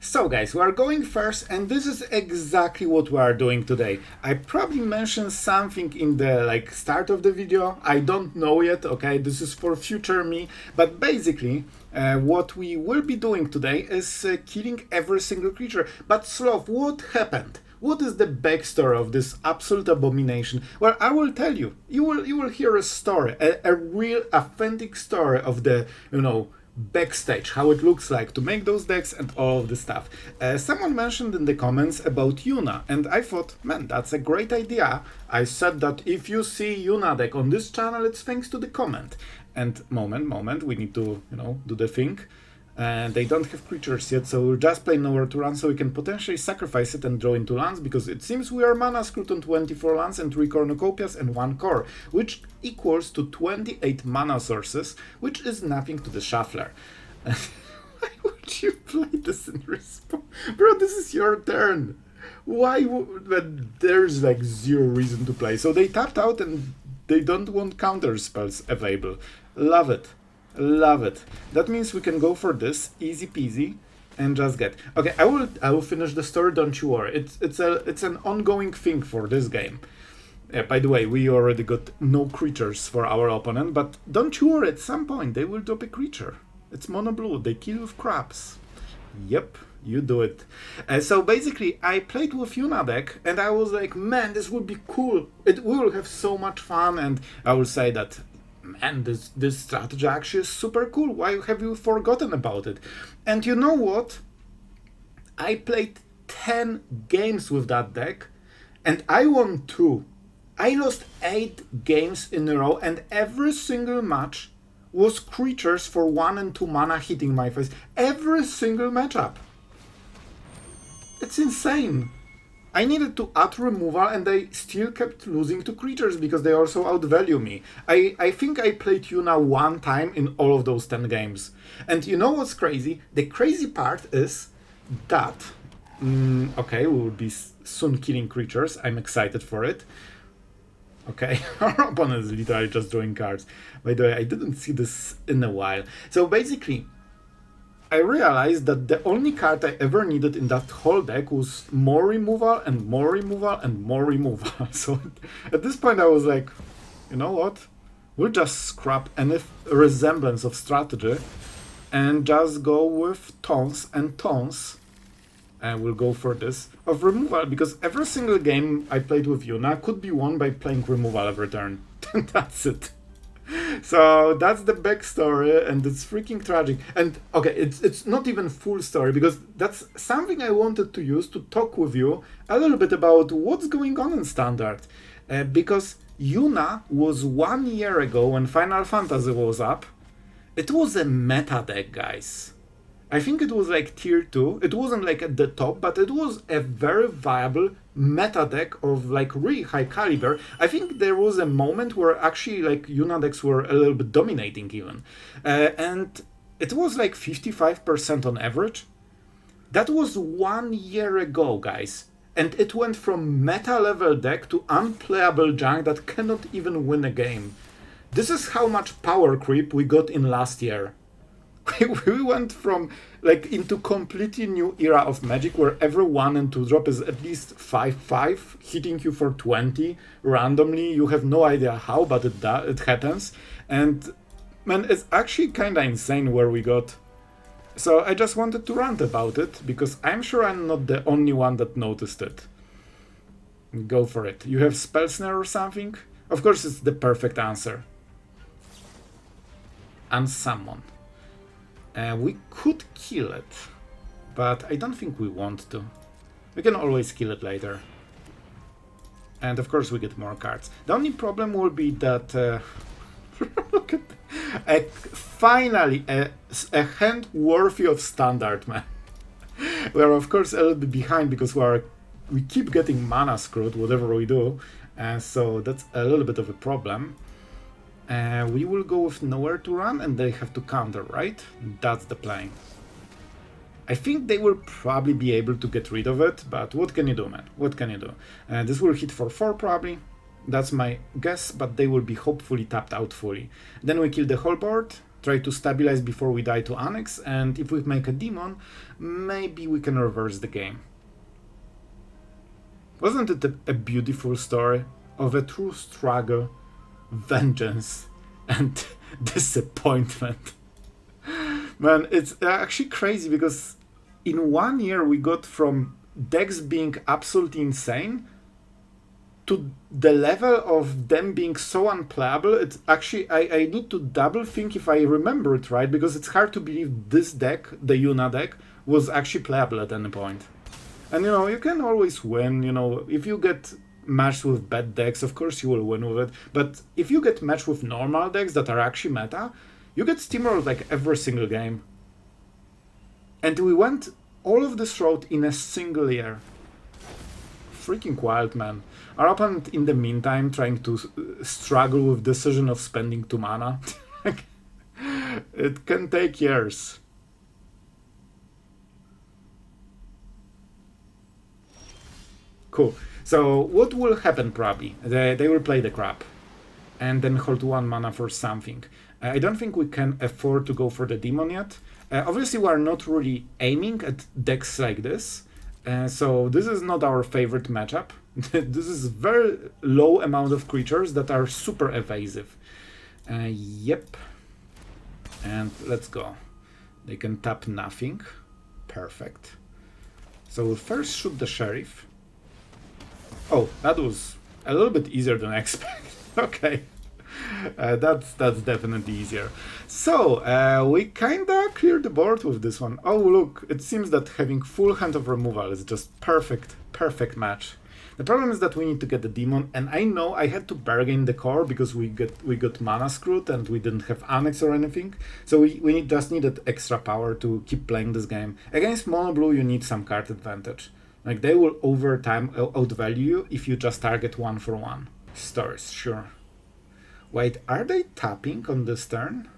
So guys, we are going first, and this is exactly what we are doing today. I probably mentioned something in the start of the video. I don't know yet, okay? This is for future me. But basically, what we will be doing today is killing every single creature. But Sloth, what happened? What is the backstory of this absolute abomination? Well, I will tell you. You will hear a story, a real authentic story of the, backstage, how it looks like to make those decks and all of the stuff. Someone mentioned in the comments about Yuna, and I thought, man, that's a great idea. I said that if you see Yuna deck on this channel, it's thanks to the comment. And moment, we need to, do the thing. And they don't have creatures yet, so we'll just play Nowhere to Run so we can potentially sacrifice it and draw into lands, because it seems we are mana screwed on 24 lands and 3 cornucopias and 1 core, which equals to 28 mana sources, which is nothing to the shuffler. Why would you play this in response? Bro, this is your turn. Why would... There's zero reason to play. So they tapped out and they don't want counter spells available. Love it. Love it. That means we can go for this easy peasy and just get. Okay, I will finish the story. Don't you worry. It's an ongoing thing for this game. By the way, we already got no creatures for our opponent, but don't you worry. At some point they will drop a creature. It's mono blue. They kill with crabs. Yep, you do it. So basically, I played with Yuna deck, and I was like, man, this would be cool. We will have so much fun, and I will say that. Man, this strategy actually is super cool. Why have you forgotten about it? And you know what? I played 10 games with that deck, and I won 2. I lost 8 games in a row, and every single match was creatures for 1 and 2 mana hitting my face. Every single matchup. It's insane. I needed to add removal, and they still kept losing to creatures because they also outvalue me. I think I played Yuna 1 time in all of those 10 games. And you know what's crazy? The crazy part is that... okay, we will be soon killing creatures. I'm excited for it. Okay, our opponent is literally just drawing cards. By the way, I didn't see this in a while. So basically... I realized that the only card I ever needed in that whole deck was more removal and more removal and more removal. So at this point I was like, you know what? We'll just scrap any resemblance of strategy and just go with tons and tons. And we'll go for this of removal, because every single game I played with Yuna could be won by playing removal every turn. That's it. So that's the backstory, and it's freaking tragic. And okay, it's not even full story, because that's something I wanted to use to talk with you a little bit about what's going on in Standard. Because Yuna was 1 year ago when Final Fantasy was up. It was a meta deck, guys. I think it was tier 2. It wasn't at the top, but it was a very viable meta deck of really high caliber. I think there was a moment where actually Yuna decks were a little bit dominating even. And it was 55% on average. That was 1 year ago, guys. And it went from meta level deck to unplayable junk that cannot even win a game. This is how much power creep we got in last year. We went from into completely new era of Magic, where every 1 and 2 drop is at least 5/5, hitting you for 20 randomly. You have no idea how, but it happens. And man, it's actually kinda insane where we got. So I just wanted to rant about it, because I'm sure I'm not the only one that noticed it. Go for it. You have Spell Snare or something? Of course it's the perfect answer. Unsummon. We could kill it, but I don't think we want to. We can always kill it later. And of course we get more cards. The only problem will be that... look at... finally, a hand worthy of Standard, man. We are of course a little bit behind, because we keep getting mana screwed, whatever we do. So that's a little bit of a problem. We will go with Nowhere to Run, and they have to counter, right? That's the plan. I think they will probably be able to get rid of it, but what can you do, man? What can you do? This will hit for 4 probably. That's my guess, but they will be hopefully tapped out fully. Then we kill the whole board, try to stabilize before we die to Annex, and if we make a demon, maybe we can reverse the game. Wasn't it a beautiful story of a true struggle, vengeance, and disappointment? Man, it's actually crazy because in 1 year we got from decks being absolutely insane to the level of them being so unplayable. It's actually, I need to double think if I remember it right, because it's hard to believe this deck, the Yuna deck, was actually playable at any point. And you know, you can always win, you know, if you get matched with bad decks, of course you will win with it, but if you get matched with normal decks that are actually meta, you get steamrolled like every single game. And we went all of this road in a single year. Freaking wild, man. Our opponent, in the meantime, trying to struggle with decision of spending 2 mana. It can take years. Cool. So what will happen probably? They will play the crap and then hold 1 mana for something. I don't think we can afford to go for the demon yet. Obviously, we are not really aiming at decks like this. So this is not our favorite matchup. This is very low amount of creatures that are super evasive. Yep. And let's go. They can tap nothing. Perfect. So we'll first shoot the sheriff. Oh, that was a little bit easier than I expected. Okay. That's definitely easier. So, we kinda cleared the board with this one. Oh, look, it seems that having full hand of removal is just perfect match. The problem is that we need to get the demon, and I know I had to bargain the core because we got mana screwed and we didn't have Annex or anything. So we just needed extra power to keep playing this game. Against mono blue, you need some card advantage. Like, they will over time outvalue you if you just target 1 for 1. Stories, sure. Wait, are they tapping on this turn?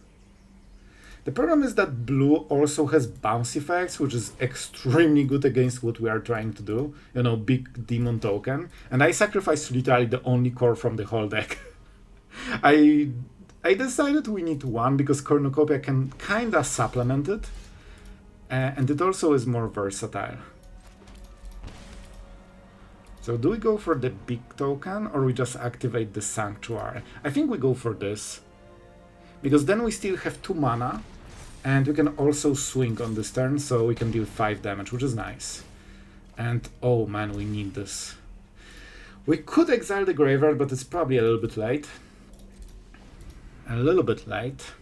The problem is that blue also has bounce effects, which is extremely good against what we are trying to do. You know, big demon token. And I sacrificed literally the only core from the whole deck. I decided we need 1 because Cornucopia can kinda supplement it. And it also is more versatile. So do we go for the big token or we just activate the Sanctuary? I think we go for this. Because then we still have 2 mana and we can also swing on this turn, so we can deal 5 damage, which is nice. And oh man, we need this. We could exile the graveyard, but it's probably a little bit late. A little bit late.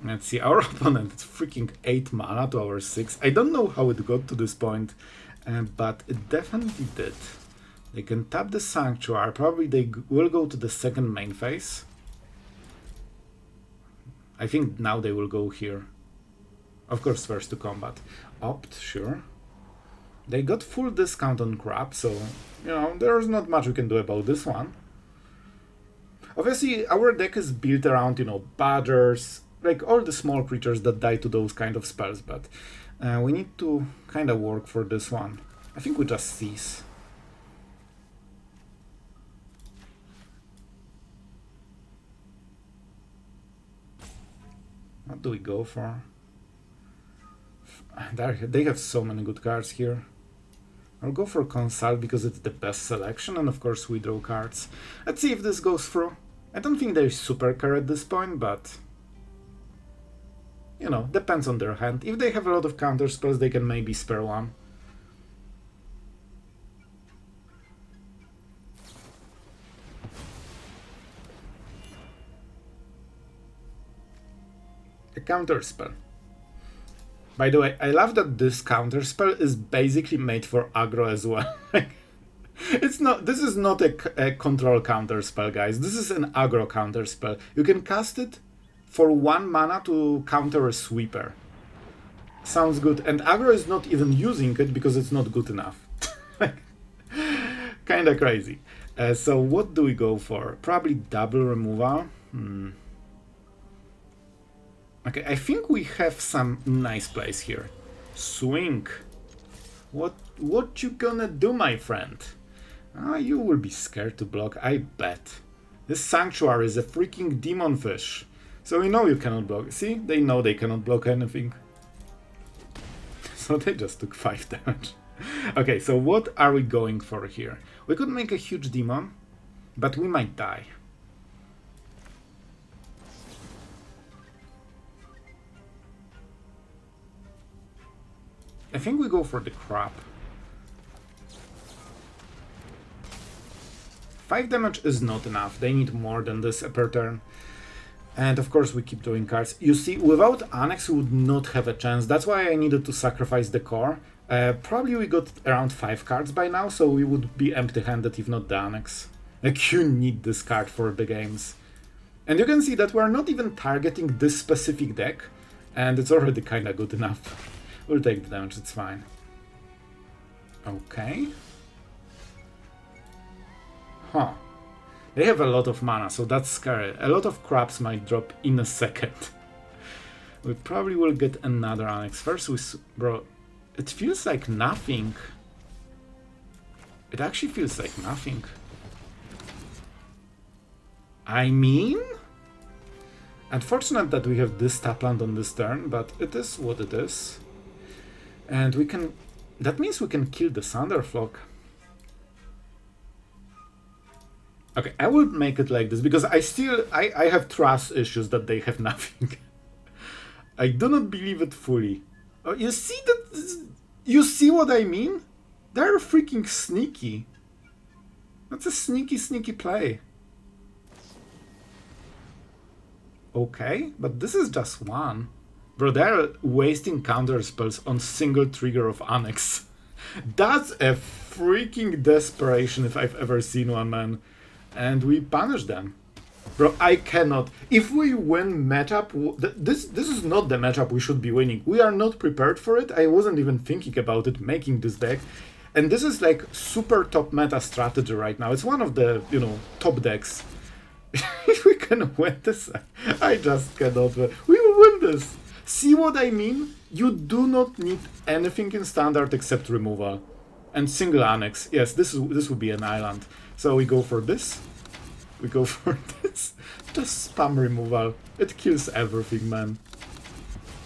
Let's see, our opponent is freaking 8 mana to our 6. I don't know how it got to this point. But it definitely did. They can tap the Sanctuary. Probably they will go to the second main phase. I think now they will go here. Of course, first to combat. Opt, sure. They got full discount on crap, so, you know, there's not much we can do about this one. Obviously, our deck is built around, you know, badgers, like all the small creatures that die to those kind of spells, but we need to kind of work for this one. I think we just cease. What do we go for? They have so many good cards here. I'll go for Consult because it's the best selection, and of course we draw cards. Let's see if this goes through. I don't think they're super car at this point, but you know, depends on their hand. If they have a lot of counter spells, they can maybe spare 1. A counter spell. By the way, I love that this counter spell is basically made for aggro as well. It's not. This is not a control counter spell, guys. This is an aggro counter spell. You can cast it for 1 mana to counter a sweeper. Sounds good. And aggro is not even using it because it's not good enough. Kinda crazy. So what do we go for? Probably double removal. Okay, I think we have some nice plays here. Swing. What you gonna do, my friend? You will be scared to block, I bet. This Sanctuary is a freaking demon fish. So we know you cannot block. See? They know they cannot block anything. So they just took 5 damage. Okay, so what are we going for here? We could make a huge demon, but we might die. I think we go for the crab. 5 damage is not enough. They need more than this per turn. And of course we keep drawing cards. You see, without Annex we would not have a chance. That's why I needed to sacrifice the core. Probably we got around 5 cards by now, so we would be empty-handed if not the Annex. Like, you need this card for the games. And you can see that we're not even targeting this specific deck, and it's already kinda good enough. We'll take the damage, it's fine. Okay. Huh. They have a lot of mana, so that's scary. A lot of crabs might drop in a second. We probably will get another Annex. First we... Bro, it feels like nothing. It actually feels like nothing. I mean... Unfortunate that we have this tapland on this turn, but it is what it is. And we can... That means we can kill the Thunderflock. Okay, I will make it like this, because I have trust issues that they have nothing. I do not believe it fully. Oh, you see that? You see what I mean? They're freaking sneaky. That's a sneaky, sneaky play. Okay, but this is just one. Bro, they're wasting counter spells on single trigger of Annex. That's a freaking desperation if I've ever seen one, man. And we punish them. Bro, I cannot. If we win matchup, this is not the matchup we should be winning. We are not prepared for it. I wasn't even thinking about it, making this deck. And this is like super top meta strategy right now. It's one of the, you know, top decks. If we can win this, I just cannot win. We will win this. See what I mean? You do not need anything in standard except removal. And single Annex. Yes, this would be an island. So we go for this. We go for this. Just spam removal. It kills everything, man.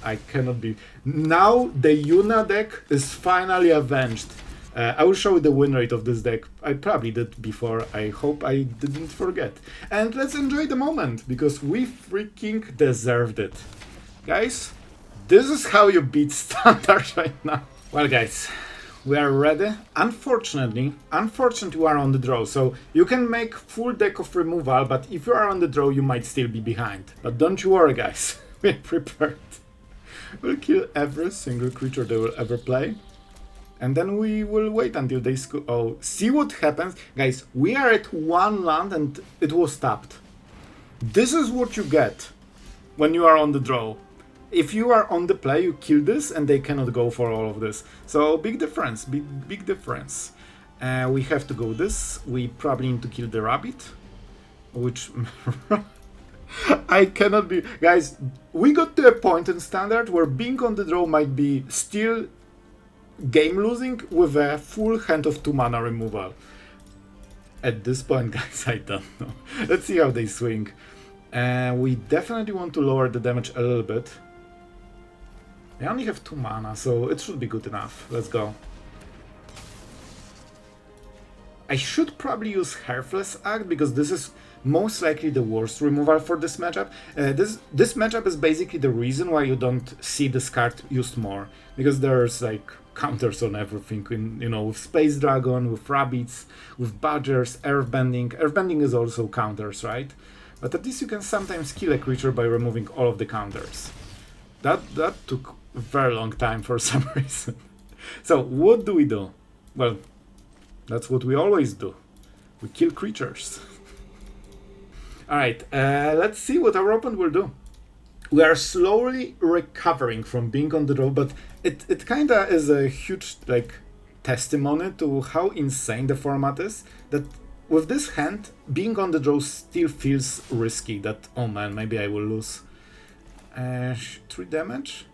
I cannot be... Now the Yuna deck is finally avenged. I will show you the win rate of this deck. I probably did before. I hope I didn't forget. And let's enjoy the moment, because we freaking deserved it. Guys, this is how you beat standard right now. Well, guys, we are ready. Unfortunately, we are on the draw, so you can make full deck of removal, but if you are on the draw, you might still be behind. But don't you worry, guys. We're prepared. We'll kill every single creature they will ever play. And then we will wait until they oh, see what happens. Guys, we are at 1 land and it was tapped. This is what you get when you are on the draw. If you are on the play, you kill this and they cannot go for all of this. So big difference, big difference. We have to go this. We probably need to kill the rabbit, which I cannot be... Guys, we got to a point in standard where being on the draw might be still game losing with a full hand of 2 mana removal. At this point, guys, I don't know. Let's see how they swing. We definitely want to lower the damage a little bit. They only have 2 mana, so it should be good enough. Let's go. I should probably use Heartless Act, because this is most likely the worst removal for this matchup. This matchup is basically the reason why you don't see this card used more, because there's like counters on everything, you know, with Space Dragon, with Rabbits, with Badgers, Earthbending. Earthbending is also counters, right? But at least you can sometimes kill a creature by removing all of the counters. That took a very long time for some reason. So what do? Well, that's what we always do. We kill creatures. Alright, let's see what our opponent will do. We are slowly recovering from being on the draw, but it kinda is a huge like testimony to how insane the format is, that with this hand, being on the draw still feels risky, that, oh man, maybe I will lose. 3 damage?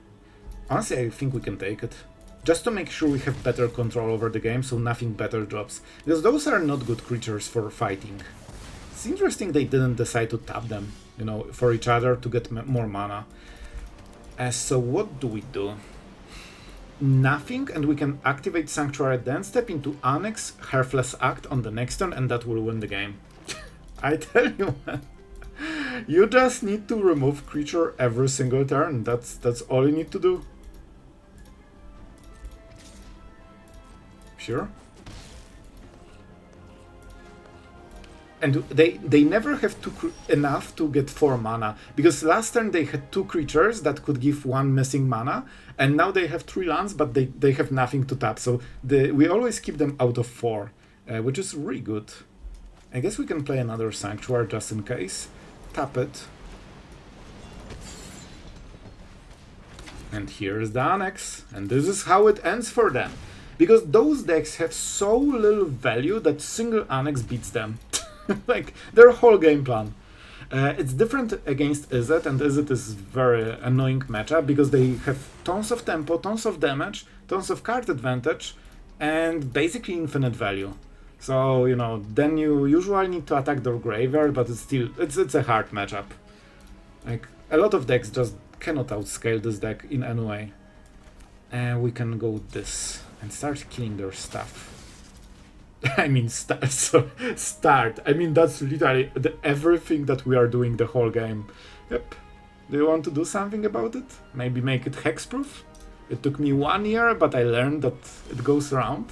Honestly, I think we can take it. Just to make sure we have better control over the game, so nothing better drops. Because those are not good creatures for fighting. It's interesting they didn't decide to tap them, you know, for each other to get more mana. So what do we do? Nothing, and we can activate Sanctuary, then step into Annex, Heartless Act on the next turn, and that will win the game. I tell you, man. You just need to remove creature every single turn. That's all you need to do. Sure. And they never have enough to get 4 mana, because last turn they had 2 creatures that could give 1 missing mana, and now they have 3 lands, but they have nothing to tap, so we always keep them out of 4, which is really good. I guess we can play another Sanctuary just in case. Tap it. And here's the Annex, and this is how it ends for them. Because those decks have so little value that single Annex beats them. Like, their whole game plan. It's different against Izzet, and Izzet is very annoying matchup because they have tons of tempo, tons of damage, tons of card advantage, and basically infinite value. So, you know, then you usually need to attack their graveyard, but it's a hard matchup. Like, a lot of decks just cannot outscale this deck in any way. And we can go with this and start killing their stuff. I mean, start. I mean, that's literally everything that we are doing the whole game. Yep. Do you want to do something about it? Maybe make it hexproof? It took me 1 year, but I learned that it goes around.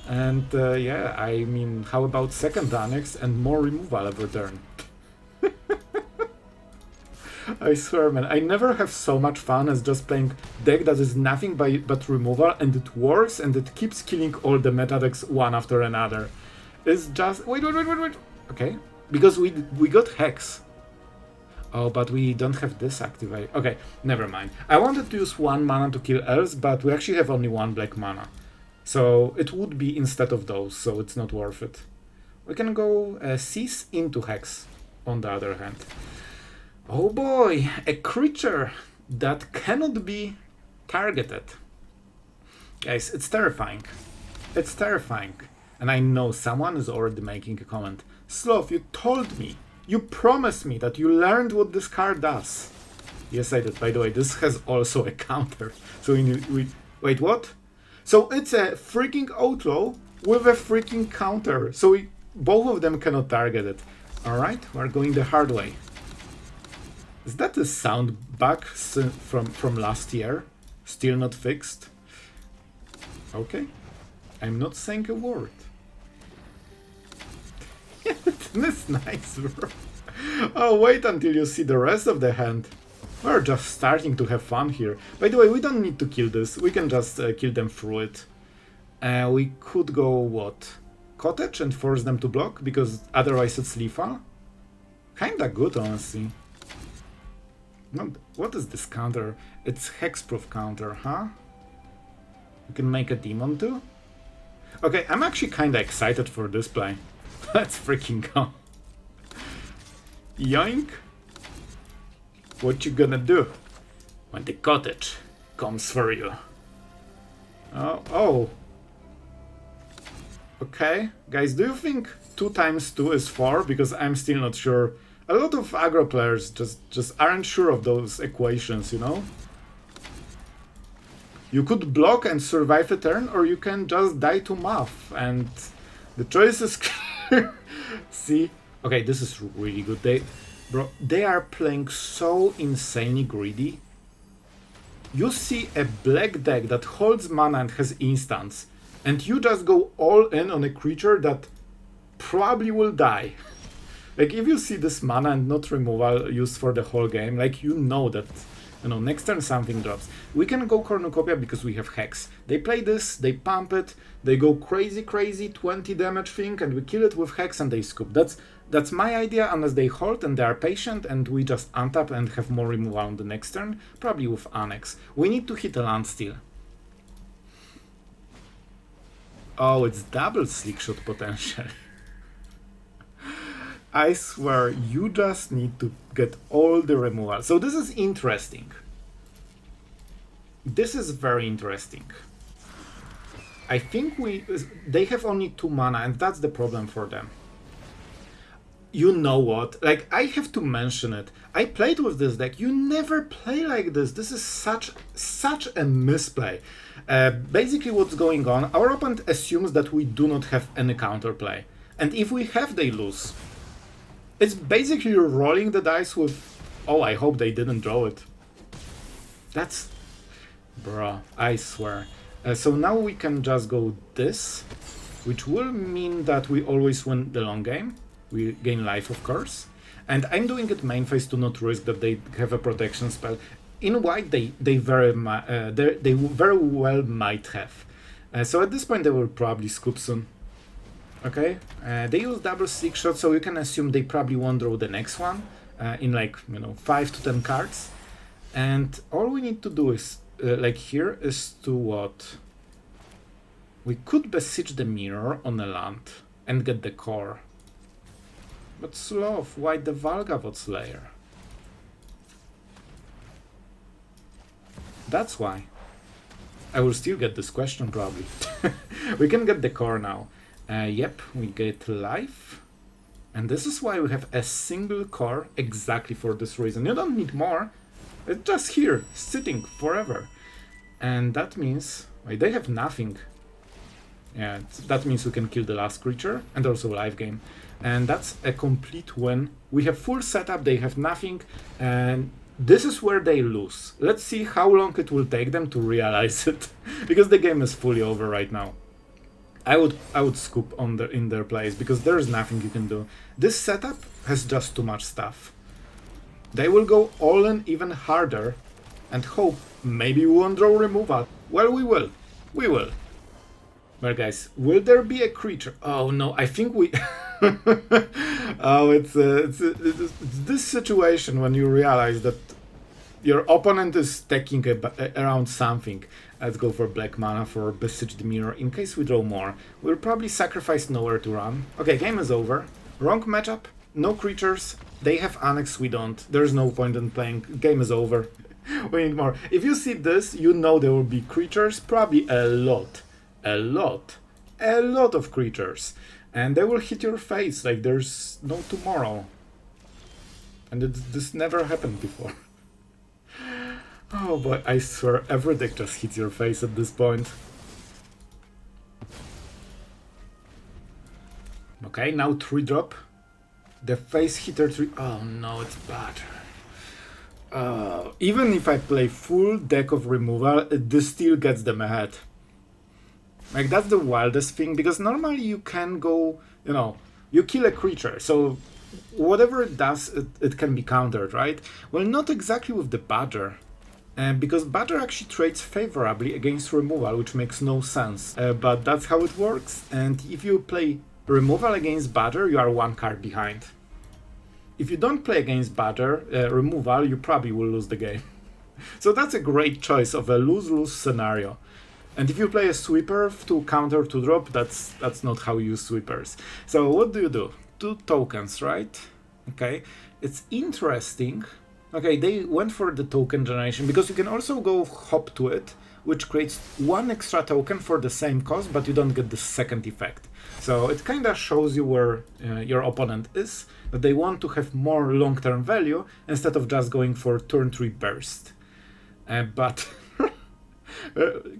And yeah, I mean, how about second Annex and more removal every turn? I swear, man, I never have so much fun as just playing deck that is nothing but removal, and it works, and it keeps killing all the meta decks one after another. It's just... Wait. Okay, because we got Hex. Oh, but we don't have this activate. Okay, never mind. I wanted to use 1 mana to kill elves, but we actually have only 1 black mana. So it would be instead of those, so it's not worth it. We can go Cease into Hex, on the other hand. Oh boy, a creature that cannot be targeted. Guys, it's terrifying. It's terrifying. And I know someone is already making a comment. Sloth, you told me, you promised me that you learned what this card does. Yes, I did. By the way, this has also a counter. So wait, what? So it's a freaking outlaw with a freaking counter. So both of them cannot target it. Alright, we're going the hard way. Is that a sound bug from last year? Still not fixed? Okay. I'm not saying a word. Yeah, that's nice, bro. Oh, wait until you see the rest of the hand. We're just starting to have fun here. By the way, we don't need to kill this. We can just kill them through it. We could go, what? Cottage and force them to block, because otherwise it's lethal? Kinda good, honestly. What is this counter? It's hexproof counter, huh? You can make a demon too? Okay, I'm actually kinda excited for this play. Let's freaking go. Yoink! What you gonna do when the cottage comes for you? Oh. Okay, guys, do you think 2 times 2 is 4? Because I'm still not sure. A lot of aggro players just aren't sure of those equations, you know? You could block and survive a turn, or you can just die to math, and the choice is clear. See? Okay, this is really good. They are playing so insanely greedy. You see a black deck that holds mana and has instants, and you just go all in on a creature that probably will die. Like, if you see this mana and not removal used for the whole game, like, you know that, you know, next turn something drops. We can go Cornucopia because we have Hex. They play this, they pump it, they go crazy, 20 damage thing, and we kill it with Hex and they scoop. That's my idea, unless they hold and they are patient and we just untap and have more removal on the next turn, probably with Annex. We need to hit a land steal. Oh, it's double Slickshot potential. I swear, you just need to get all the removal. So this is interesting. This is very interesting. I think they have only 2 mana, and that's the problem for them. you know what? Like, I have to mention it. I played with this deck. You never play like this. This is such a misplay. Basically, what's going on? Our opponent assumes that we do not have any counterplay, and if we have, they lose. It's basically you're rolling the dice with. Oh, I hope they didn't draw it. That's, bruh, I swear. So now we can just go this, which will mean that we always win the long game. We gain life, of course. And I'm doing it main phase to not risk that they have a protection spell. In white, they very well might have. So at this point, they will probably scoop soon. Okay, they use double six shot, so you can assume they probably won't draw the next one in like 5 to 10 cards. And all we need to do is like here is to what? We could Beseech the Mirror on a land and get the core. But Sloth, why the Valgavoth Lair? That's why. I will still get this question probably. We can get the core now. Yep, we get life. And this is why we have a single core exactly for this reason. You don't need more. It's just here, sitting forever. And that means, wait, they have nothing. Yeah, that means we can kill the last creature and also live game. And that's a complete win. We have full setup, they have nothing, and this is where they lose. Let's see how long it will take them to realize it, because the game is fully over right now. I would scoop on in their place, because there's nothing you can do. This setup has just too much stuff. They will go all in even harder, and hope maybe we won't draw removal. Well, we will. We will. Well, guys, will there be a creature? Oh no, I think we... Oh, it's this situation when you realize that your opponent is stacking around something. Let's go for black mana for Beseech the Mirror in case we draw more. We'll probably sacrifice nowhere to run. Okay, game is over. Wrong matchup, no creatures. They have Annex, we don't. There's no point in playing. Game is over. We need more. If you see this, you know there will be creatures, probably a lot of creatures. And they will hit your face like there's no tomorrow. And this never happened before. Oh boy, I swear, every deck just hits your face at this point. Okay, now 3-drop. The face hitter 3... Oh no, it's bad. Even if I play full deck of removal, this still gets them ahead. Like, that's the wildest thing, because normally you can go, you kill a creature, so whatever it does, it can be countered, right? Well, not exactly with the Badger, because Badger actually trades favorably against removal, which makes no sense, but that's how it works, and if you play removal against Badger, you are one card behind. If you don't play against Badger, removal, you probably will lose the game. So that's a great choice of a lose-lose scenario. And if you play a sweeper to counter 2-drop, that's not how you use sweepers. So what do? 2 tokens, right? Okay, it's interesting. Okay, they went for the token generation, because you can also go hop to it, which creates 1 extra token for the same cost, but you don't get the second effect. So it kind of shows you where your opponent is, that they want to have more long-term value instead of just going for turn 3 burst. But...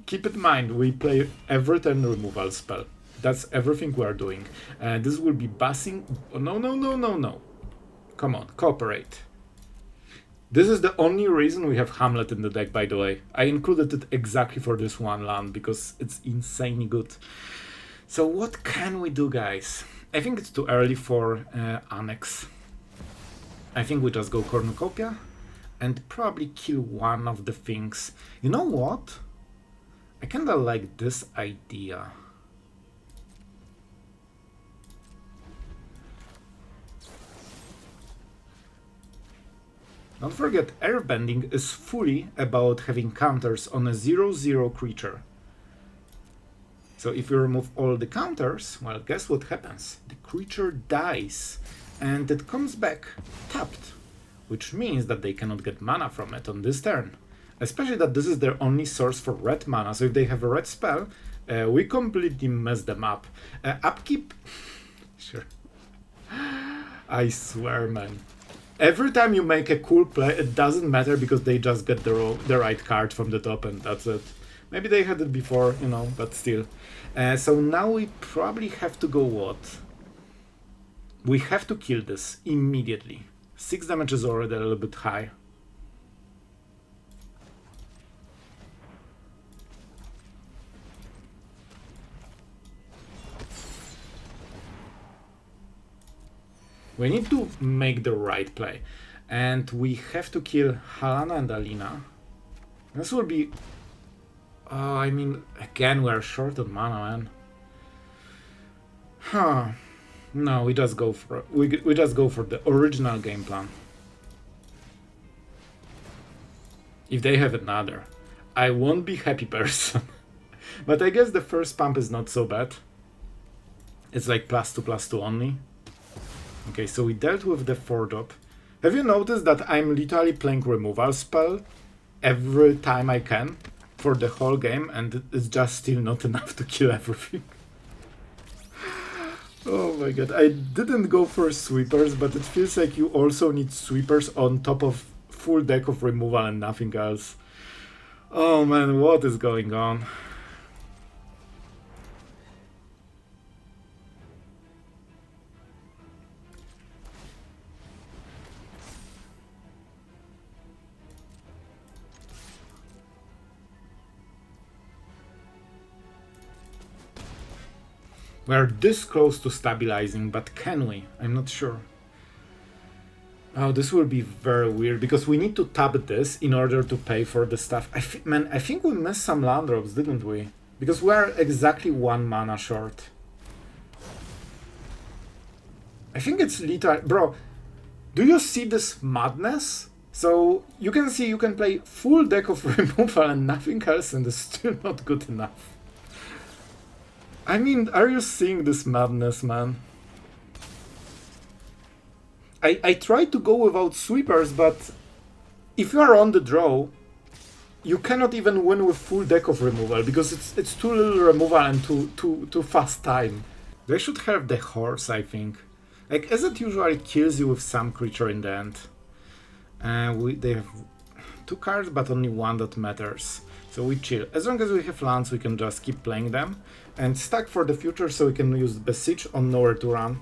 keep in mind, we play every turn removal spell. That's everything we are doing. This will be bussing. Oh, no. Come on, cooperate. This is the only reason we have Hamlet in the deck, by the way. I included it exactly for this one land, because it's insanely good. So what can we do, guys? I think it's too early for Annex. I think we just go Cornucopia and probably kill one of the things. You know what? I kinda like this idea. Don't forget, airbending is fully about having counters on a 0/0 creature. So if you remove all the counters, well, guess what happens? The creature dies, and it comes back tapped, which means that they cannot get mana from it on this turn. Especially that this is their only source for red mana, so if they have a red spell, we completely mess them up. Upkeep... Sure. I swear, man. Every time you make a cool play, it doesn't matter because they just get the right card from the top and that's it. Maybe they had it before, you know, but still. So now we probably have to go what? We have to kill this immediately. 6 damage is already a little bit high. We need to make the right play. And we have to kill Halana and Alina. This will be... I mean, again, we're short on mana, man. Huh. No, we just go for we just go for the original game plan. If they have another, I won't be happy person. But I guess the first pump is not so bad. It's like +2/+2 only. Okay, so we dealt with the Firdoch. Have you noticed that I'm literally playing removal spell every time I can for the whole game, and it's just still not enough to kill everything? Oh my god, I didn't go for sweepers, but it feels like you also need sweepers on top of full deck of removal and nothing else. Oh man, what is going on? We're this close to stabilizing, but can we? I'm not sure. Oh, this will be very weird, because we need to tap this in order to pay for the stuff. Man, I think we missed some land drops, didn't we? Because we're exactly 1 mana short. I think it's literally... Bro, do you see this madness? So, you can see you can play full deck of removal and nothing else, and it's still not good enough. I mean, are you seeing this madness, man? I tried to go without sweepers, but if you are on the draw, you cannot even win with full deck of removal, because it's too little removal and too fast time. They should have the horse, I think. Like, as it usually kills you with some creature in the end. They have 2 cards, but only 1 that matters. So we chill. As long as we have lands, we can just keep playing them. And stack for the future so we can use Beseech on Nowhere to Run.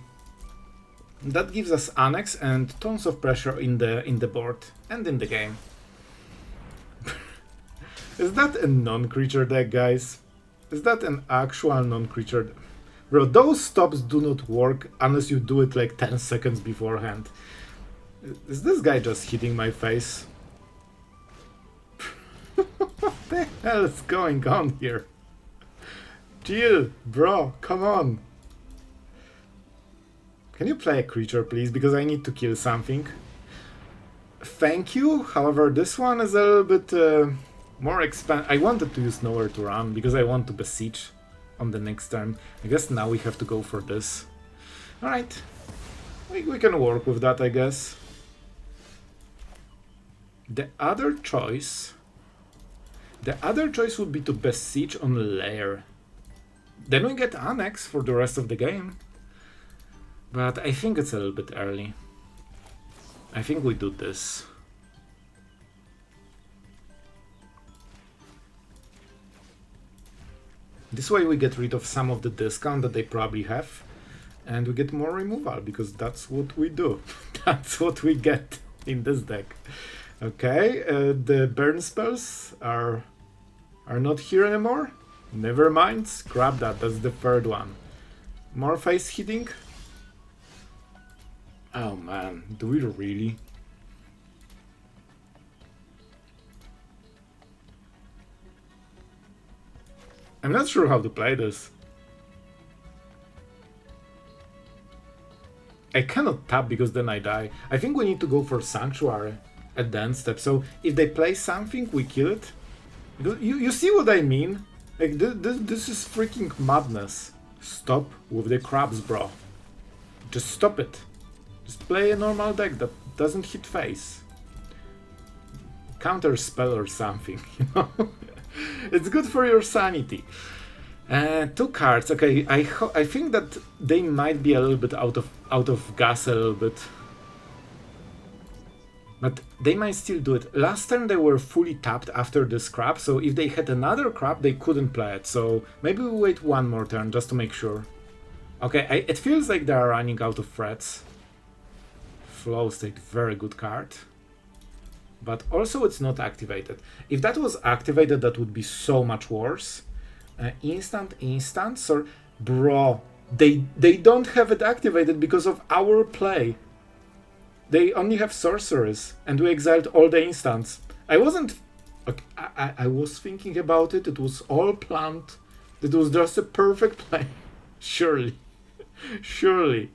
That gives us Annex and tons of pressure in the board and in the game. Is that a non-creature deck, guys? Is that an actual non-creature deck? Bro, those stops do not work unless you do it like 10 seconds beforehand. Is this guy just hitting my face? What the hell is going on here? Chill, bro, come on. Can you play a creature, please? Because I need to kill something. Thank you. However, this one is a little bit more expensive. I wanted to use Nowhere to Run because I want to Beseech on the next turn. I guess now we have to go for this. Alright. We can work with that, I guess. The other choice would be to Beseech on Lair. Then we get Annex for the rest of the game. But I think it's a little bit early. I think we do this. This way we get rid of some of the discount that they probably have. And we get more removal, because that's what we do. That's what we get in this deck. Okay, the burn spells are not here anymore. Never mind, scrap that, that's the third one. More face hitting? Oh man, do we really? I'm not sure how to play this. I cannot tap because then I die. I think we need to go for Sanctuary at the end step. So if they play something, we kill it. You see what I mean? Like, this is freaking madness. Stop with the crabs, bro. Just stop it. Just play a normal deck that doesn't hit face. Counter spell or something, you know? It's good for your sanity. Two cards. Okay, I think that they might be a little bit out of gas a little bit. But they might still do it. Last turn they were fully tapped after this crap, so if they had another crap, they couldn't play it. So maybe we wait one more turn just to make sure. Okay, it feels like they are running out of threats. Flow State, very good card. But also it's not activated. If that was activated, that would be so much worse. Instant, or bro, they don't have it activated because of our play. They only have sorceries, and we exiled all the instants. I wasn't... Okay, I was thinking about it, it was all planned. It was just a perfect play. Surely. Surely.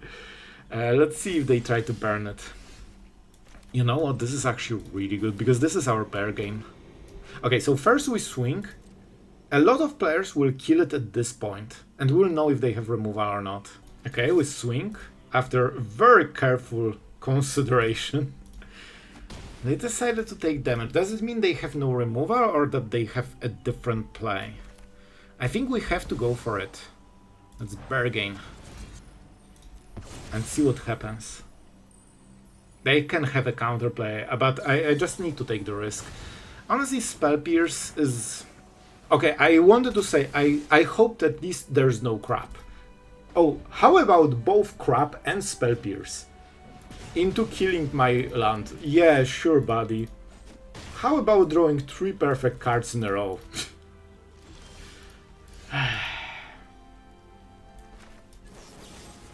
Let's see if they try to burn it. You know what, this is actually really good, because this is our pair game. Okay, so first we swing. A lot of players will kill it at this point, and we'll know if they have removal or not. Okay, we swing. After very careful consideration, they decided to take damage. Does it mean they have no removal or that they have a different play? I think we have to go for it. Let's bargain and see what happens. They can have a counterplay, but I just need to take the risk. Honestly, Spell Pierce is... Okay, I wanted to say, I hope that at least there's no crap. Oh, how about both crap and Spell Pierce? Into killing my land. Yeah, sure, buddy. How about drawing 3 perfect cards in a row?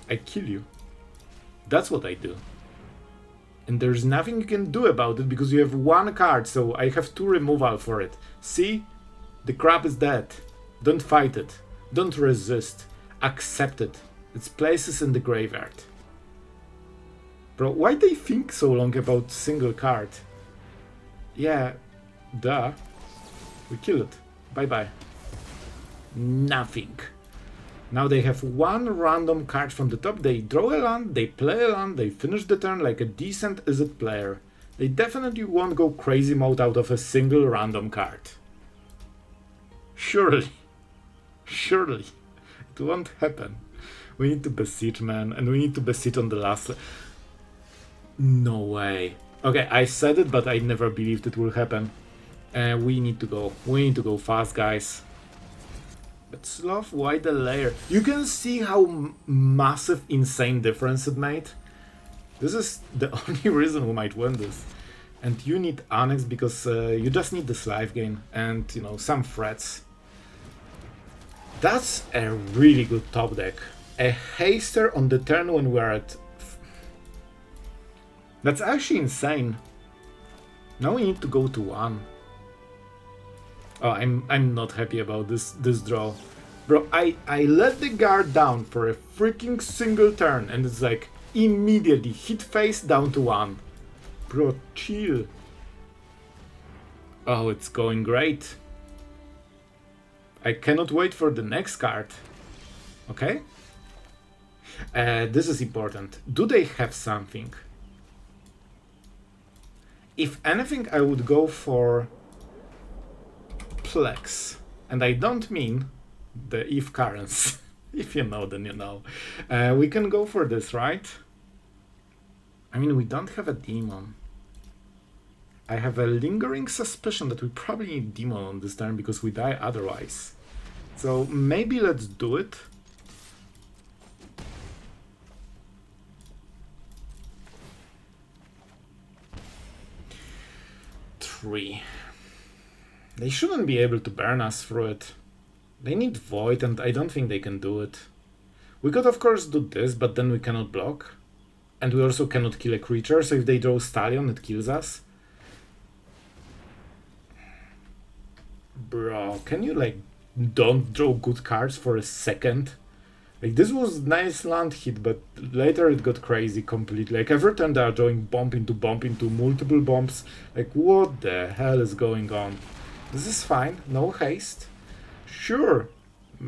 I kill you. That's what I do. And there's nothing you can do about it because you have 1 card, so I have 2 removal for it. See? The crap is dead. Don't fight it. Don't resist. Accept it. Its place is in the graveyard. Bro, why they think so long about single card? Yeah, duh. We kill it. Bye-bye. Nothing. Now they have 1 random card from the top. They draw a land, they play a land, they finish the turn like a decent Izzet player. They definitely won't go crazy mode out of a single random card. Surely. Surely. It won't happen. We need to beseech, man, and we need to beseech on the last... No way. Okay, I said it, but I never believed it will happen. We need to go. We need to go fast, guys. But Sloth, why the Lair? You can see how massive, insane difference it made. This is the only reason we might win this. And you need Annex because you just need this life gain and, you know, some threats. That's a really good top deck. A haster on the turn when we're at... That's actually insane. Now we need to go to 1. Oh, I'm not happy about this draw. Bro, I let the guard down for a freaking single turn and it's like immediately hit face down to 1. Bro, chill. Oh, it's going great. I cannot wait for the next card. Okay? This is important. Do they have something? If anything, I would go for Plex. And I don't mean the if currents. If you know, then you know. We can go for this, right? I mean, we don't have a demon. I have a lingering suspicion that we probably need demon on this turn because we die otherwise. So maybe let's do it. They shouldn't be able to burn us through it. They need Void and I don't think they can do it. We could of course do this, but then we cannot block. And we also cannot kill a creature, so if they draw Stallion, it kills us. Bro, can you like don't draw good cards for a second? Like this was nice land hit, but later it got crazy completely. Like every time they are drawing bump into multiple bumps. Like what the hell is going on? This is fine, no haste. Sure.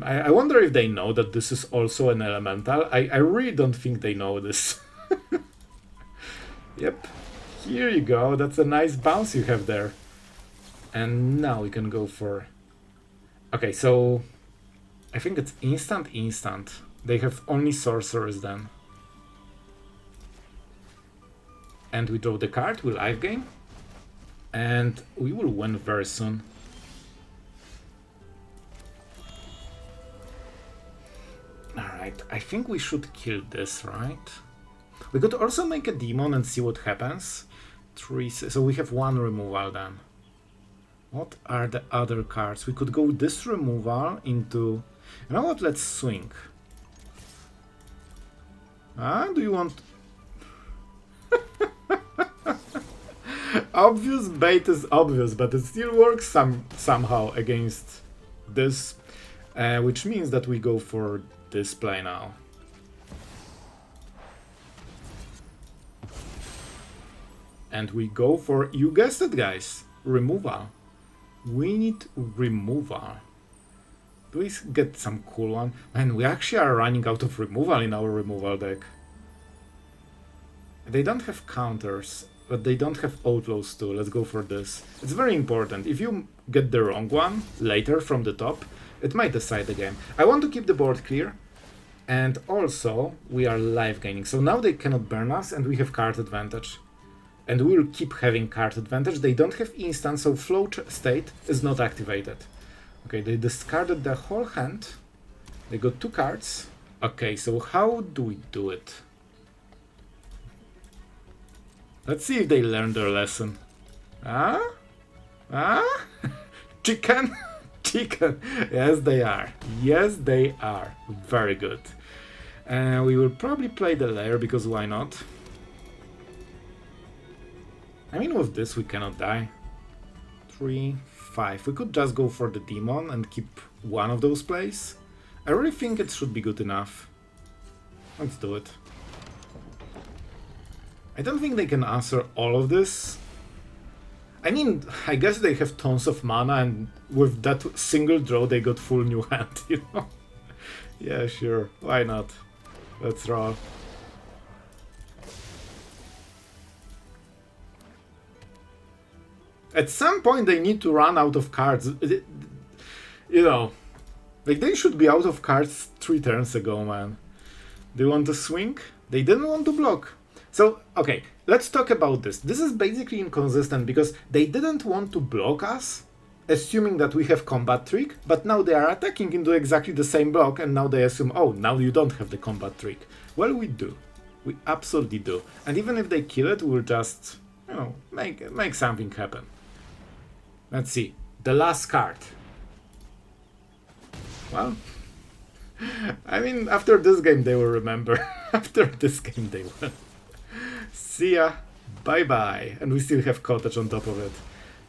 I wonder if they know that this is also an elemental. I really don't think they know this. Yep. Here you go. That's a nice bounce you have there. And now we can go for... Okay, so... I think it's instant. They have only sorcerers then. And we draw the card, we live game. And we will win very soon. Alright, I think we should kill this, right? We could also make a demon and see what happens. So we have one removal then. What are the other cards? We could go this removal into... You know what? Let's swing. Do you want... Obvious bait is obvious, but it still works somehow against this. Which means that we go for this play now. And we go for, you guessed it guys, removal. We need removal. Do we get some cool one? Man, we actually are running out of removal in our removal deck. They don't have counters, but they don't have outlaws too. Let's go for this. It's very important. If you get the wrong one later from the top, it might decide the game. I want to keep the board clear. And also, we are live gaining. So now they cannot burn us and we have card advantage. And we will keep having card advantage. They don't have instant, so flow state is not activated. Okay, they discarded the whole hand. They got 2 cards. Okay, so how do we do it? Let's see if they learned their lesson. Chicken? Chicken. Yes, they are. Yes, they are. Very good. We will probably play the Lair, because why not? I mean, with this we cannot die. 3, 5. We could just go for the demon and keep one of those plays. I really think it should be good enough. Let's do it. I don't think they can answer all of this. I mean, I guess they have tons of mana, and with that single draw they got full new hand, you know? Yeah, sure. Why not? Let's draw. At some point they need to run out of cards. You know, like they should be out of cards 3 turns ago, man. They want to swing? They didn't want to block. So, okay, let's talk about this. This is basically inconsistent because they didn't want to block us, assuming that we have combat trick, but now they are attacking into exactly the same block, and now they assume, oh, now you don't have the combat trick. Well, we do. We absolutely do. And even if they kill it, we'll just, you know, make something happen. Let's see. The last card. Well, I mean, after this game they will remember. After this game they will. See ya. Bye-bye. And we still have Cottage on top of it.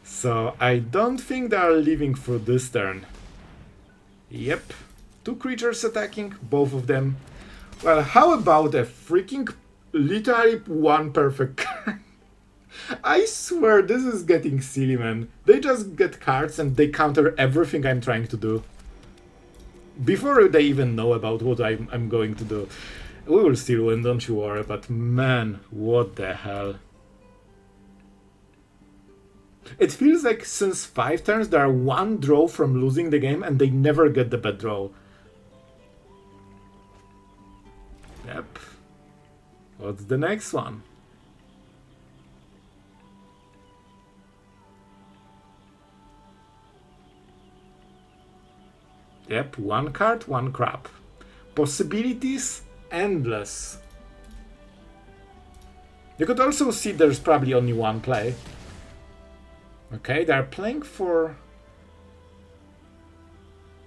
So I don't think they are leaving for this turn. Yep. 2 creatures attacking, both of them. Well, how about a freaking literally 1 perfect card? I swear this is getting silly, man. They just get cards and they counter everything I'm trying to do. Before they even know about what I'm going to do. We will still win, don't you worry, but man, what the hell. It feels like since 5 turns there are 1 draw from losing the game and they never get the bad draw. Yep. What's the next one? Yep, 1 card, 1 crap. Possibilities endless. You could also see there's probably only 1 play. Okay, they're playing for...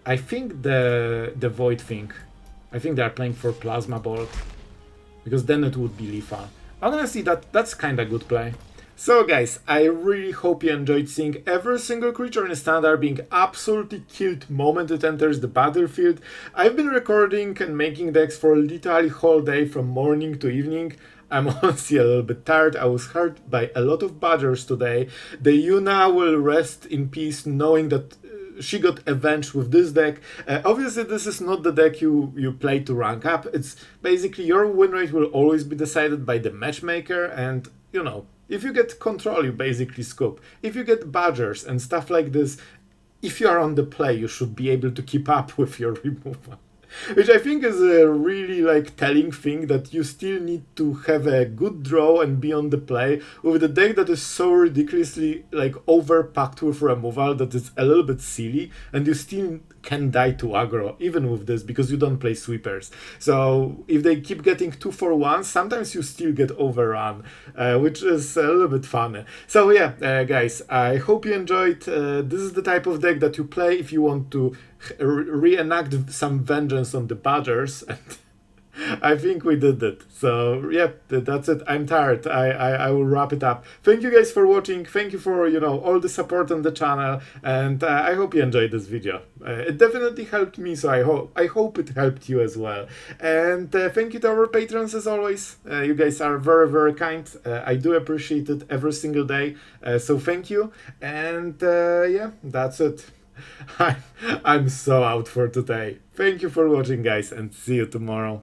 I think the Void thing. I think they're playing for Plasma Bolt. Because then it would be lethal. Honestly, that's kinda good play. So guys, I really hope you enjoyed seeing every single creature in Standard being absolutely killed the moment it enters the battlefield. I've been recording and making decks for literally whole day from morning to evening. I'm honestly a little bit tired. I was hurt by a lot of badgers today. The Yuna will rest in peace knowing that she got avenged with this deck. Obviously this is not the deck you play to rank up. It's basically your win rate will always be decided by the matchmaker, and you know, if you get control, you basically scoop. If you get badgers and stuff like this, if you are on the play, you should be able to keep up with your removal. Which I think is a really like telling thing, that you still need to have a good draw and be on the play with a deck that is so ridiculously like overpacked with removal that it's a little bit silly, and you still can die to aggro even with this because you don't play sweepers. So if they keep getting 2-for-1, sometimes you still get overrun, which is a little bit funny. So yeah, guys, I hope you enjoyed. This is the type of deck that you play if you want to reenact some vengeance on the Badgers, and I think we did it. So yeah, that's it. I'm tired. I will wrap it up. Thank you guys for watching. Thank you for all the support on the channel, and I hope you enjoyed this video. It definitely helped me, so I hope it helped you as well. And thank you to our patrons as always. You guys are very, very kind. I do appreciate it every single day. So thank you. And yeah, that's it. I'm so out for today. Thank you for watching, guys, and see you tomorrow.